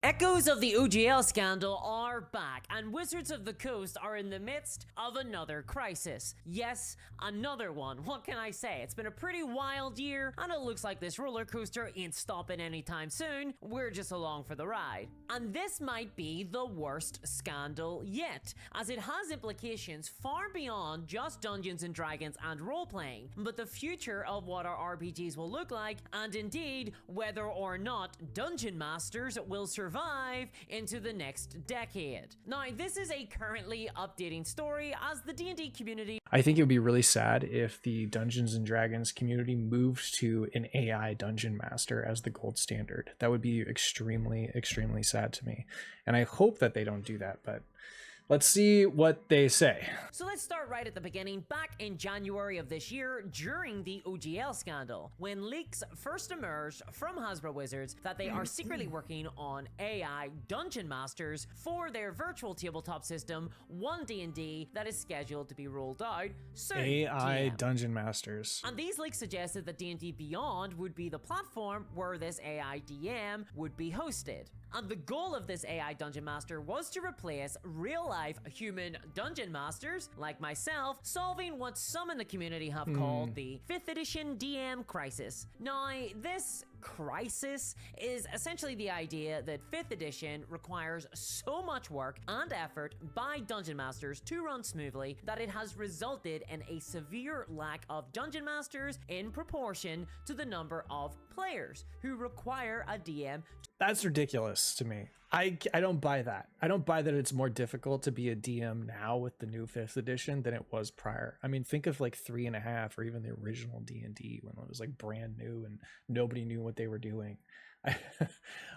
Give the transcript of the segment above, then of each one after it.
Echoes of the OGL scandal are back, and Wizards of the Coast are in the midst of another crisis. Yes, another one. What can I say? It's been a pretty wild year, and it looks like this roller coaster ain't stopping anytime soon. We're just along for the ride. And this might be the worst scandal yet, as it has implications far beyond just Dungeons and Dragons and role-playing, but the future of what our RPGs will look like, and indeed, whether or not Dungeon Masters will survive into the next decade. Now, this is a currently updating story as the D&D community... I think it would be really sad if the Dungeons and Dragons community moved to an AI Dungeon Master as the gold standard. That would be extremely, extremely sad to me. And I hope that they don't do that, but let's see what they say. So let's start right at the beginning, back in January of this year during the OGL scandal, when leaks first emerged from Hasbro Wizards that they are secretly working on AI Dungeon Masters for their virtual tabletop system, 1D&D, that is scheduled to be rolled out soon. AI Dungeon Masters. And these leaks suggested that D&D Beyond would be the platform where this AI DM would be hosted. And the goal of this AI Dungeon Master was to replace real-life human Dungeon Masters, like myself, solving what some in the community have called the 5th edition DM crisis. Now, this crisis is essentially the idea that 5th edition requires so much work and effort by Dungeon Masters to run smoothly that it has resulted in a severe lack of Dungeon Masters in proportion to the number of players who require a DM. That's ridiculous to me. I don't buy that. I don't buy that it's more difficult to be a DM now with the new 5th edition than it was prior. I mean, think of like 3.5 or even the original D&D when it was like brand new and nobody knew what they were doing.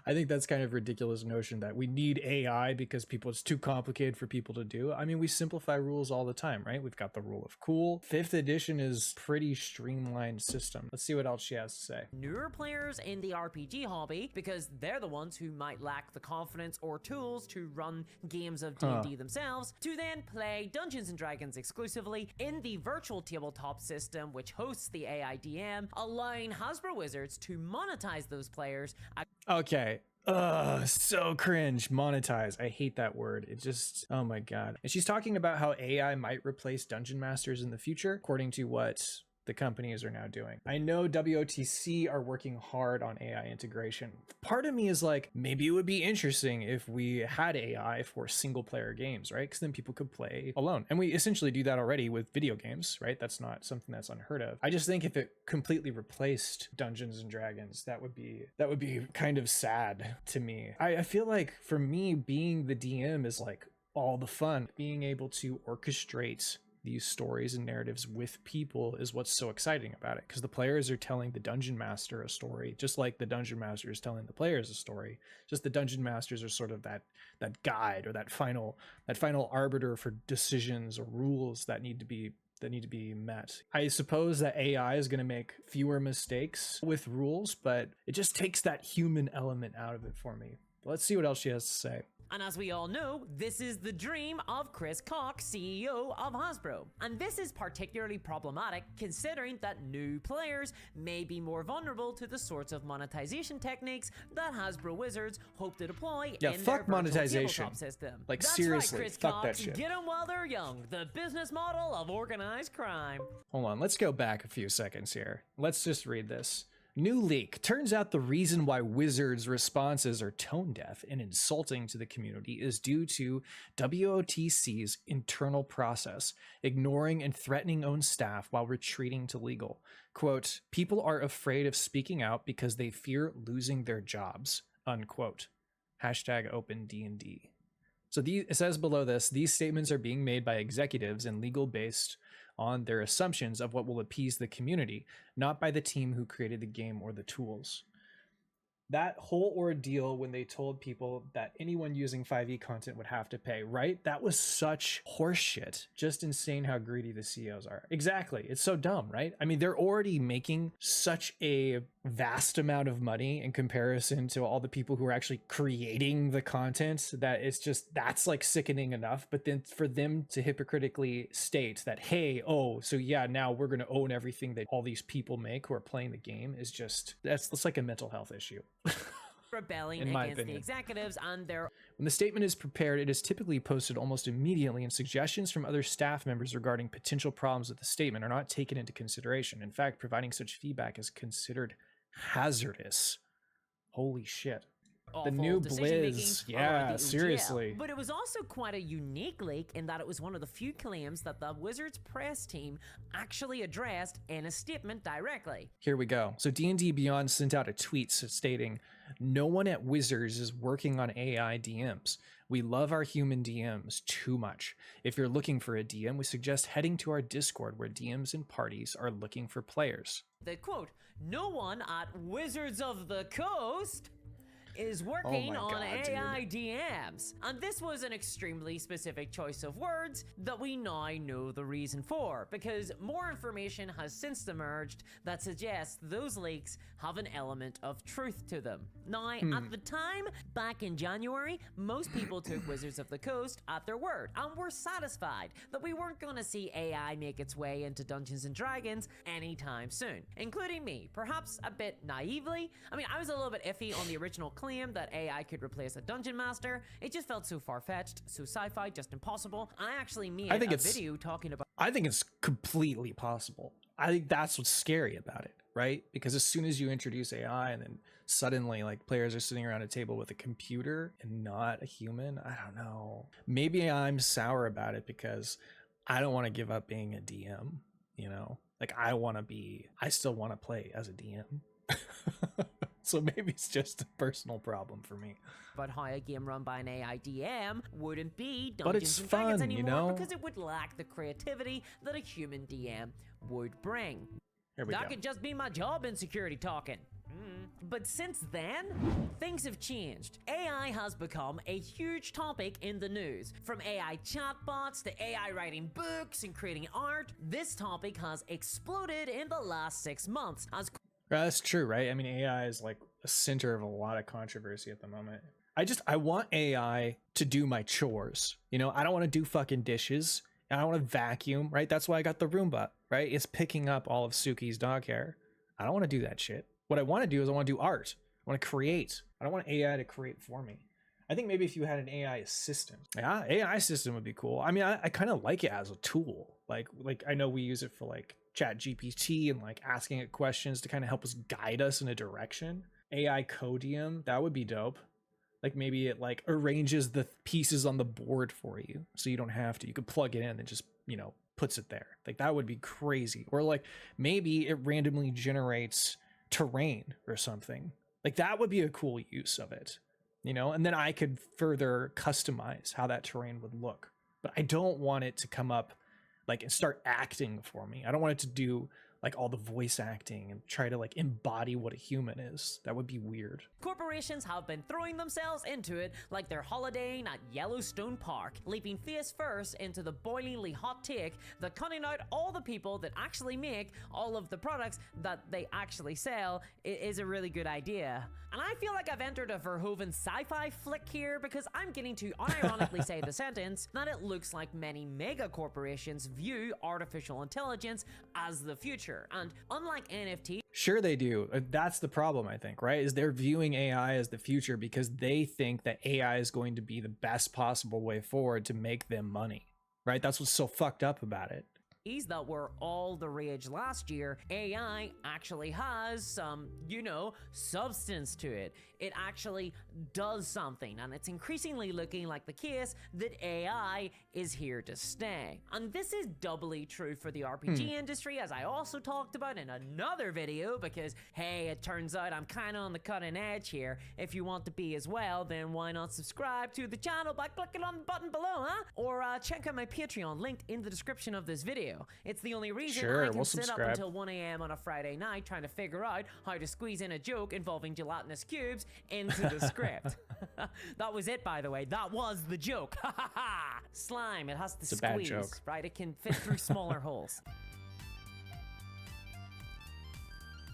I think that's kind of a ridiculous notion that we need AI because it's too complicated for people to do. I mean, we simplify rules all the time, right? We've got the rule of cool. 5th edition is pretty streamlined system. Let's see what else she has to say. Newer players in the RPG hobby, because they're the ones who might lack the confidence or tools to run games of D&D themselves, to then play Dungeons and Dragons exclusively in the virtual tabletop system which hosts the AI DM, allowing Hasbro Wizards to monetize those players. Okay. So cringe. Monetize. I hate that word. It just, oh my god. And she's talking about how AI might replace Dungeon Masters in the future, according to what the companies are now doing. I know WOTC are working hard on AI integration. Part of me is like, maybe it would be interesting if we had AI for single player games, right? Because then people could play alone. And we essentially do that already with video games, right? That's not something that's unheard of. I just think if it completely replaced Dungeons and Dragons, that would be kind of sad to me. I feel like for me, being the DM is like all the fun. Being able to orchestrate these stories and narratives with people is what's so exciting about it, because the players are telling the dungeon master a story just like the dungeon master is telling the players a story. Just the dungeon masters are sort of that guide or that final arbiter for decisions or rules that need to be met. I suppose that AI is going to make fewer mistakes with rules, but it just takes that human element out of it for me. But let's see what else she has to say. And as we all know, this is the dream of Chris Cox, CEO of Hasbro. And this is particularly problematic considering that new players may be more vulnerable to the sorts of monetization techniques that Hasbro Wizards hope to deploy in their monetization tabletop system. Like, that's seriously, right, Chris fuck Cox, that shit. Get them while they're young. The business model of organized crime. Hold on, let's go back a few seconds here. Let's just read this. New leak. Turns out the reason why Wizards' responses are tone deaf and insulting to the community is due to WOTC's internal process, ignoring and threatening own staff while retreating to legal. Quote, people are afraid of speaking out because they fear losing their jobs, unquote. Hashtag open D&D. So it says below this, these statements are being made by executives and legal based on their assumptions of what will appease the community, not by the team who created the game or the tools. That whole ordeal when they told people that anyone using 5e content would have to pay, right? That was such horseshit. Just insane how greedy the CEOs are. Exactly. It's so dumb, right? I mean, they're already making such a vast amount of money in comparison to all the people who are actually creating the content that it's just, that's like sickening enough. But then for them to hypocritically state that, hey, oh, so yeah, now we're going to own everything that all these people make who are playing the game is just, that's like a mental health issue. rebelling in my against the opinion. executives and their When the statement is prepared, it is typically posted almost immediately, and suggestions from other staff members regarding potential problems with the statement are not taken into consideration. In fact, providing such feedback is considered hazardous. Holy shit. The new Blizz. Yeah, seriously. But it was also quite a unique leak in that it was one of the few claims that the Wizards press team actually addressed in a statement directly. Here we go. So D&D Beyond sent out a tweet stating, "No one at Wizards is working on AI DMs. We love our human DMs too much. If you're looking for a DM, we suggest heading to our Discord where DMs and parties are looking for players." The quote, "No one at Wizards of the Coast is working on AI DMs." And this was an extremely specific choice of words that we now know the reason for, because more information has since emerged that suggests those leaks have an element of truth to them. Now, at the time, back in January, most people took Wizards of the Coast at their word and were satisfied that we weren't going to see AI make its way into Dungeons and Dragons anytime soon, including me, perhaps a bit naively. I mean, I was a little bit iffy on the original claim that AI could replace a dungeon master. It just felt so far-fetched, so sci-fi, just impossible. I actually made a video talking about... I think it's completely possible. I think that's what's scary about it, right? Because as soon as you introduce AI and then suddenly like players are sitting around a table with a computer and not a human, I don't know. Maybe I'm sour about it because I don't want to give up being a DM, you know? Like I still want to play as a DM. So maybe it's just a personal problem for me. But how a game run by an AI DM wouldn't be But it's Dungeons and Dragons fun, anymore, you know? because it would lack the creativity that a human DM would bring. Here we That go. could just be my job insecurity talking. But since then, things have changed. AI has become a huge topic in the news. From AI chatbots to AI writing books and creating art, this topic has exploded in the last 6 months as... That's true, right? I mean, AI is like a center of a lot of controversy at the moment. I want AI to do my chores. You know, I don't want to do fucking dishes. I don't want to vacuum, right? That's why I got the Roomba, right? It's picking up all of Suki's dog hair. I don't want to do that shit. What I want to do is I want to do art. I want to create. I don't want AI to create for me. I think maybe if you had an AI assistant, yeah, AI assistant would be cool. I mean, I kind of like it as a tool. Like I know we use it for like Chat GPT and like asking it questions to kind of help us guide us in a direction. AI Codium, that would be dope. Like maybe it like arranges the pieces on the board for you so you don't have to. You could plug it in and just, you know, puts it there. Like that would be crazy. Or like maybe it randomly generates terrain or something. Like that would be a cool use of it, you know, and then I could further customize how that terrain would look. But I don't want it to come up like and start acting for me. I don't want it to do like all the voice acting and try to like embody what a human is. That would be weird. Corporations have been throwing themselves into it like they're holidaying at Yellowstone Park, leaping face first into the boilingly hot take that cutting out all the people that actually make all of the products that they actually sell is a really good idea. And I feel like I've entered a Verhoeven sci-fi flick here because I'm getting to unironically say the sentence that it looks like many mega corporations view artificial intelligence as the future. And unlike NFT, sure they do. That's the problem, I think, right? Is they're viewing AI as the future because they think that AI is going to be the best possible way forward to make them money, right? That's what's so fucked up about it. That were all the rage last year, AI actually has some, you know, substance to it. It actually does something, and it's increasingly looking like the case that AI is here to stay. And this is doubly true for the RPG industry, as I also talked about in another video, because hey, it turns out I'm kind of on the cutting edge here. If you want to be as well, then why not subscribe to the channel by clicking on the button below, huh? Or check out my Patreon linked in the description of this video. It's the only reason I can sit up until 1 a.m. on a Friday night trying to figure out how to squeeze in a joke involving gelatinous cubes into the script. That was it, by the way. That was the joke. Slime, it has to squeeze, bad joke. right? It can fit through smaller holes.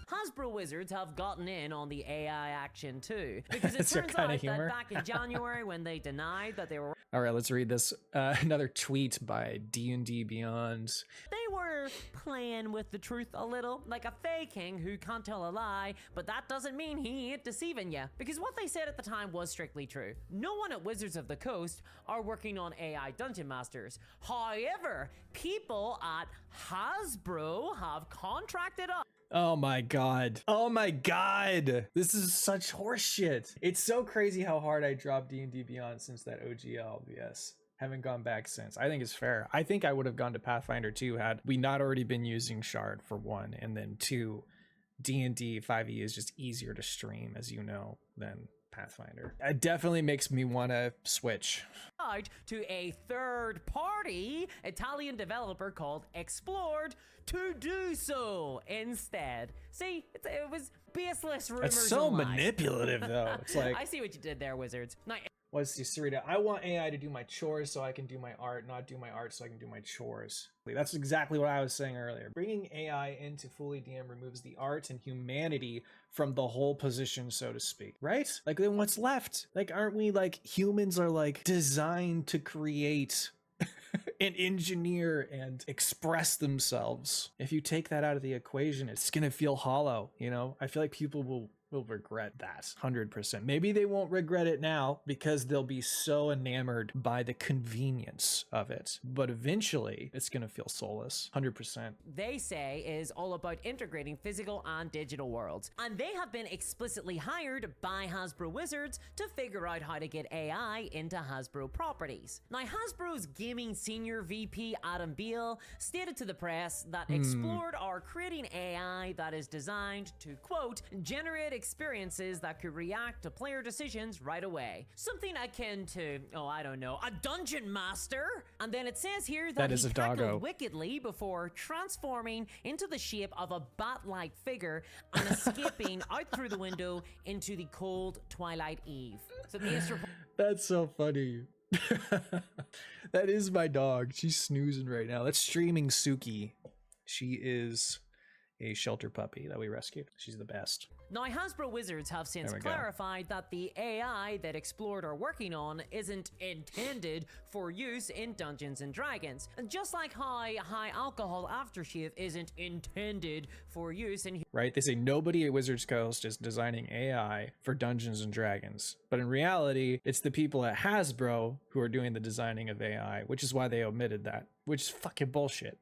Hasbro Wizards have gotten in on the AI action too, because it turns out that back in January when they denied that they were... All right, let's read this. Another tweet by D&D Beyond. They were they're playing with the truth a little, like a fey king who can't tell a lie, but that doesn't mean he ain't deceiving you. Because what they said at the time was strictly true. No one at Wizards of the Coast are working on AI dungeon masters. However, people at Hasbro have contracted up. Oh my god. Oh my god. This is such horseshit. It's so crazy how hard I dropped D&D Beyond since that OGL. Yes. Haven't gone back since. I think it's fair. I think I would have gone to Pathfinder 2 had we not already been using Shard for 1, and then 2, D&D 5e is just easier to stream, as you know, than Pathfinder. It definitely makes me want to switch To a third-party Italian developer called Explored to do so instead. See, it was baseless rumors. It's so and lies. manipulative, though. It's like, I see what you did there, Wizards. Now, what's the Sarita? I want AI to do my chores so I can do my art, not do my art so I can do my chores. That's exactly what I was saying earlier. Bringing AI into fully DM removes the art and humanity from the whole position, so to speak, right? Like, then what's left? Like, aren't we like humans are like designed to create and engineer and express themselves? If you take that out of the equation, it's gonna feel hollow, you know? I feel like people will regret that 100%. Maybe they won't regret it now because they'll be so enamored by the convenience of it, but eventually it's gonna feel soulless 100%. they say is all about integrating physical and digital worlds, and they have been explicitly hired by Hasbro Wizards to figure out how to get AI into Hasbro properties. Now, Hasbro's gaming senior VP Adam Beale stated to the press that Explored are creating AI that is designed to, quote, generate experiences that could react to player decisions right away. Something akin to, oh, I don't know, a dungeon master. And then it says here that is he a doggo. cackled wickedly before transforming into the shape of a bat-like figure and escaping out through the window into the cold twilight eve. So the Ace report. That's so funny. That is my dog. She's snoozing right now. That's streaming Suki. She is a shelter puppy that we rescued. She's the best. Now, Hasbro Wizards have since There we go. clarified that the AI that Explored are working on isn't intended for use in Dungeons and Dragons. And just like how high alcohol aftershave isn't intended for use in Right? They say nobody at Wizards Coast is designing AI for Dungeons and Dragons. But in reality, it's the people at Hasbro who are doing the designing of AI, which is why they omitted that, which is fucking bullshit.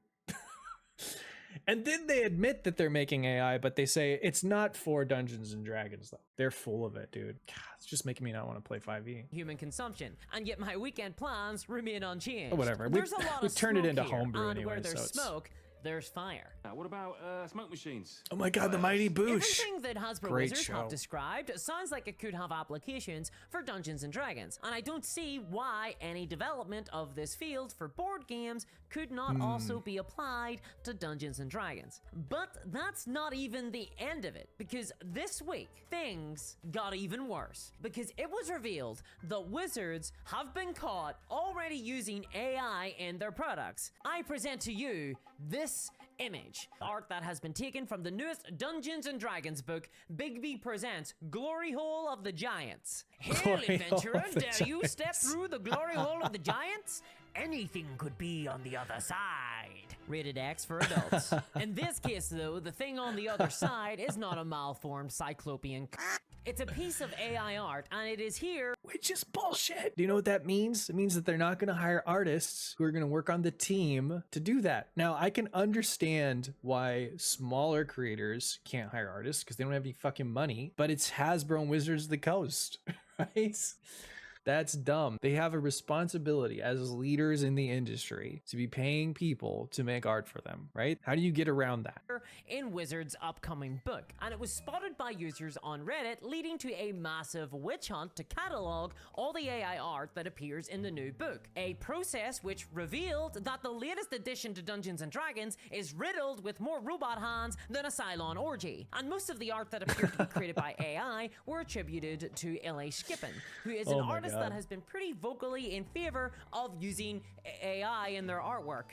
And then they admit that they're making AI, but they say it's not for Dungeons and Dragons, though. They're full of it, dude. God, it's just making me not want to play 5e. human consumption, and yet my weekend plans remain unchanged. Oh, whatever. There's a lot we of turned it smoke into here, homebrew and anyway, where there's so it's... smoke, there's fire. What about smoke machines? Oh my god, the Mighty Boosh! Everything that Hasbro Great Wizards show. have described sounds like it could have applications for Dungeons and Dragons, and I don't see why any development of this field for board games could not also be applied to Dungeons and Dragons. But that's not even the end of it, because this week, things got even worse, because it was revealed that Wizards have been caught already using AI in their products. I present to you this image, art that has been taken from the newest Dungeons and Dragons book, Bigby Presents Glory Hole of the Giants. Hail, Glory Hole adventurer, of the dare you step Giants. through the glory hole of the giants? Anything could be on the other side. Rated X for adults. In this case, though, the thing on the other side is not a malformed cyclopean. It's a piece of AI art, and it is here. Which is bullshit. Do you know what that means? It means that they're not going to hire artists who are going to work on the team to do that. Now, I can understand why smaller creators can't hire artists because they don't have any fucking money, but it's Hasbro and Wizards of the Coast, right? That's dumb. They have a responsibility as leaders in the industry to be paying people to make art for them, right? How do you get around that? In Wizards' upcoming book, and it was spotted by users on Reddit, leading to a massive witch hunt to catalog all the AI art that appears in the new book. A process which revealed that the latest addition to Dungeons and Dragons is riddled with more robot hands than a Cylon orgy, and most of the art that appeared to be created by AI were attributed to L.A. Skippin, who is an Oh my artist artist that has been pretty vocally in favor of using AI in their artwork.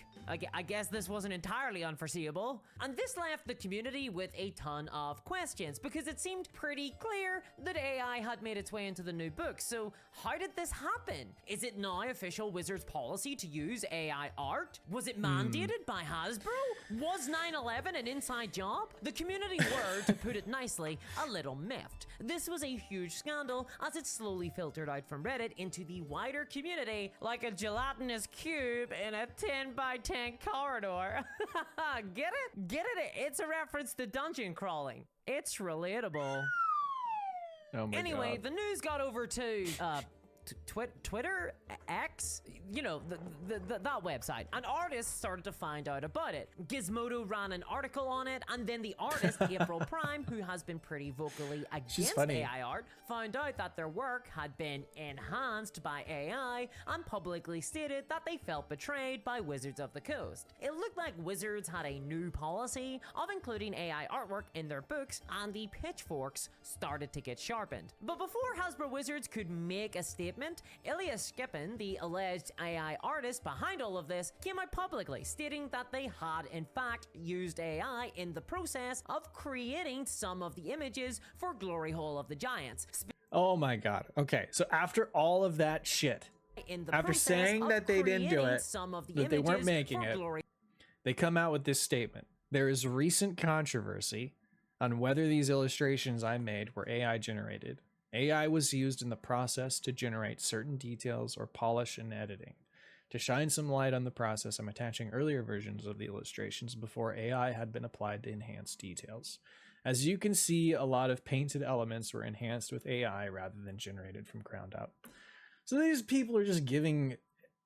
I guess this wasn't entirely unforeseeable. And this left the community with a ton of questions because it seemed pretty clear that AI had made its way into the new book. So how did this happen? Is it now official Wizards policy to use AI art? Was it mandated by Hasbro? Was 9/11 an inside job? The community were, to put it nicely, a little miffed. This was a huge scandal as it slowly filtered out from Reddit into the wider community like a gelatinous cube in a 10 by 10 corridor. Get it? Get it? It's a reference to dungeon crawling. It's relatable. Oh my Anyway, God. the news got over to Twitter, X, you know, that website. And artists started to find out about it. Gizmodo ran an article on it, and then the artist, April Prime, who has been pretty vocally against AI art, found out that their work had been enhanced by AI and publicly stated that they felt betrayed by Wizards of the Coast. It looked like Wizards had a new policy of including AI artwork in their books, and the pitchforks started to get sharpened. But before Hasbro Wizards could make a statement, Ilya Skippin, the alleged AI artist behind all of this, came out publicly stating that they had in fact used AI in the process of creating some of the images for Glory Hole of the Giants. Oh my God. Okay, so after all of that shit, after saying that they didn't do it, that they weren't making it, they come out with this statement. There is recent controversy on whether these illustrations I made were AI generated. AI was used in the process to generate certain details or polish and editing. To shine some light on the process, I'm attaching earlier versions of the illustrations before AI had been applied to enhance details. As you can see, a lot of painted elements were enhanced with AI rather than generated from ground up. So these people are just giving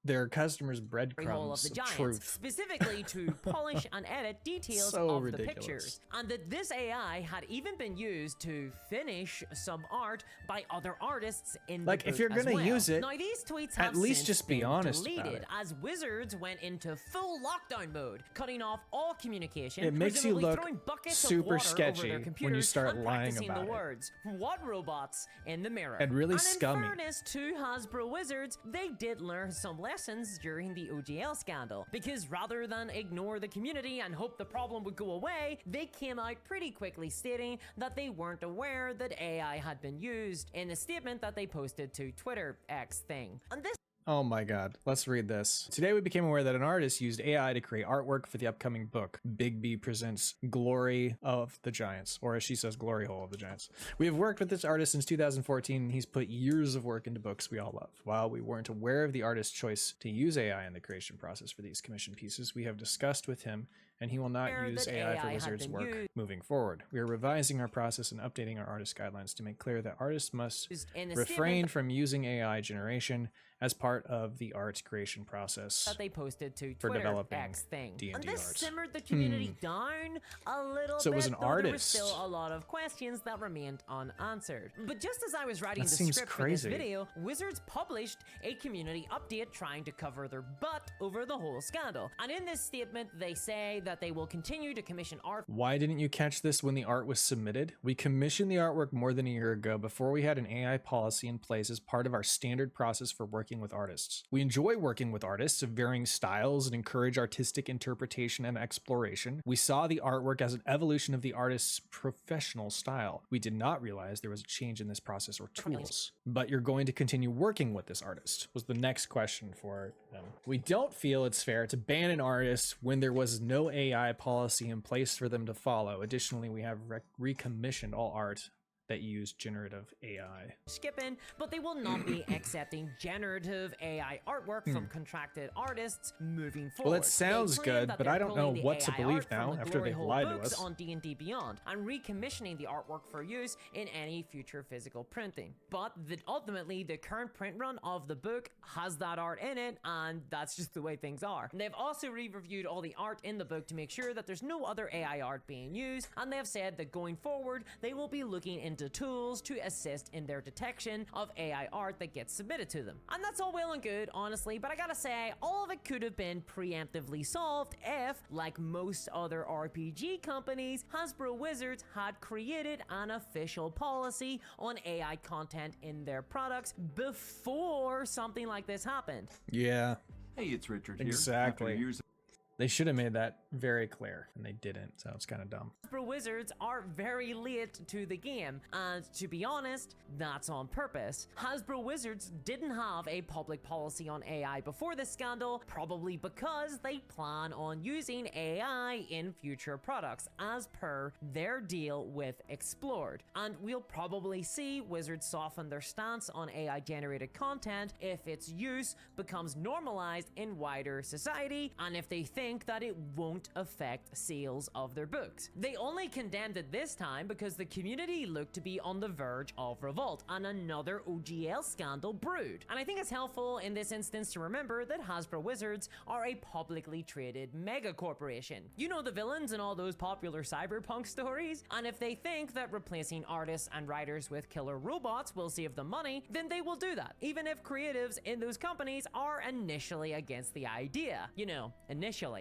their customers breadcrumbs of truth. Specifically to polish and edit details So of ridiculous. the pictures. And that this AI had even been used to finish some art by other artists in the Like, if book you're as gonna well. use it, Now, these tweets at have least since just be been honest about deleted it. as Wizards went into full lockdown mode, cutting off all communication. It makes you presumably look throwing buckets super of water sketchy over their when you computers start and lying practicing about the it. words, "What robots?" in the mirror. And really in scummy. fairness to Hasbro Wizards, they did learn some lessons during the OGL scandal, because rather than ignore the community and hope the problem would go away, they came out pretty quickly stating that they weren't aware that AI had been used in a statement that they posted to Twitter X thing. And this Oh my God, let's read this. Today we became aware that an artist used AI to create artwork for the upcoming book. Big B presents Glory of the Giants, or as she says, Glory Hole of the Giants. We have worked with this artist since 2014, and he's put years of work into books we all love. While we weren't aware of the artist's choice to use AI in the creation process for these commission pieces, we have discussed with him, and he will not use AI for Wizards' work moving forward. We are revising our process and updating our artist guidelines to make clear that artists must refrain from using AI generation as part of the art creation process that they posted to for Twitter developing X thing. D&D And this art. simmered the community down a little So it bit, was an though there was artist. still a lot of questions that remained unanswered. But just as I was writing That the seems script crazy. for this video, Wizards published a community update trying to cover their butt over the whole scandal. And in this statement, they say that they will continue to commission art. Why didn't you catch this when the art was submitted? We commissioned the artwork more than a year ago before we had an AI policy in place as part of our standard process for working with artists. We enjoy working with artists of varying styles and encourage artistic interpretation and exploration. We saw the artwork as an evolution of the artist's professional style. We did not realize there was a change in this process or tools. But you're going to continue working with this artist, was the next question for them. We don't feel it's fair to ban an artist when there was no AI policy in place for them to follow. Additionally, we have recommissioned all art that use generative AI. Skipping, but they will not be accepting generative AI artwork from contracted artists moving forward. Well, it sounds They claim good, that but they're I don't know pulling the what to AI believe art from now the after Glory they've Hole lied to books us. on D&D Beyond and recommissioning the artwork for use in any future physical printing. But ultimately, the current print run of the book has that art in it, and that's just the way things are. And they've also re-reviewed all the art in the book to make sure that there's no other AI art being used, and they have said that going forward, they will be looking into tools to assist in their detection of AI art that gets submitted to them. And that's all well and good, honestly, but I gotta say, all of it could have been preemptively solved if, like most other RPG companies, Hasbro Wizards had created an official policy on AI content in their products before something like this happened. Yeah, Hey, it's Richard here. exactly. After years They should have made that very clear, and they didn't, so it's kind of dumb. Hasbro Wizards are very late to the game, and to be honest, that's on purpose. Hasbro Wizards didn't have a public policy on AI before this scandal, probably because they plan on using AI in future products, as per their deal with Explored. And we'll probably see Wizards soften their stance on AI-generated content if its use becomes normalized in wider society, and if they think that it won't affect sales of their books. They only condemned it this time because the community looked to be on the verge of revolt and another OGL scandal brewed. And I think it's helpful in this instance to remember that Hasbro Wizards are a publicly traded mega corporation. You know the villains in all those popular cyberpunk stories? And if they think that replacing artists and writers with killer robots will save them money, then they will do that, even if creatives in those companies are initially against the idea. You know, initially.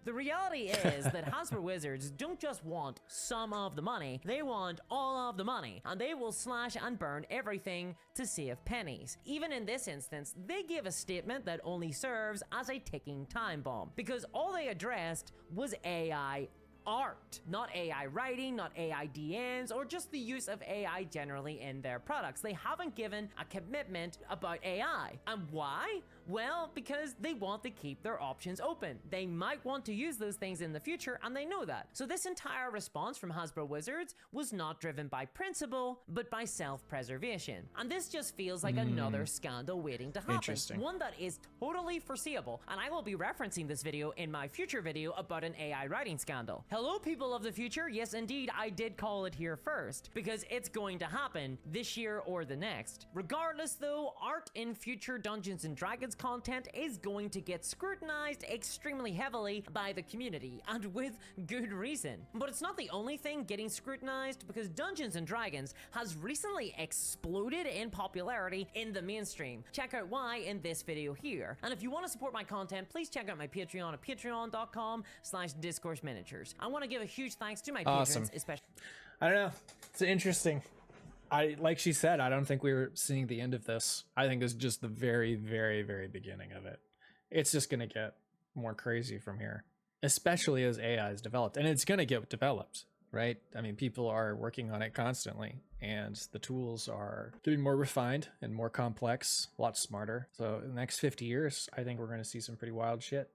The reality is that Hasbro Wizards don't just want some of the money, they want all of the money, and they will slash and burn everything to save pennies. Even in this instance, they give a statement that only serves as a ticking time bomb, because all they addressed was AI art, not AI writing, not AI DMs, or just the use of AI generally in their products. They haven't given a commitment about AI. And why? Well, because they want to keep their options open. They might want to use those things in the future, and they know that. So this entire response from Hasbro Wizards was not driven by principle, but by self-preservation. And this just feels like another scandal waiting to happen. Interesting. One that is totally foreseeable, and I will be referencing this video in my future video about an AI writing scandal. Hello, people of the future. Yes, indeed, I did call it here first, because it's going to happen this year or the next. Regardless, though, art in future Dungeons and Dragons content is going to get scrutinized extremely heavily by the community, and with good reason. But it's not the only thing getting scrutinized, because Dungeons and Dragons has recently exploded in popularity in the mainstream. Check out why in this video here. And if you want to support my content, please check out my Patreon at patreon.com/discourse miniatures. I want to give a huge thanks to my Awesome. patrons, especially. I don't know. It's interesting. Like she said, I don't think we were seeing the end of this. I think this is just the very, very, very beginning of it. It's just going to get more crazy from here, especially as AI is developed. And it's going to get developed, right? I mean, people are working on it constantly, and the tools are getting more refined and more complex, a lot smarter. So in the next 50 years, I think we're going to see some pretty wild shit.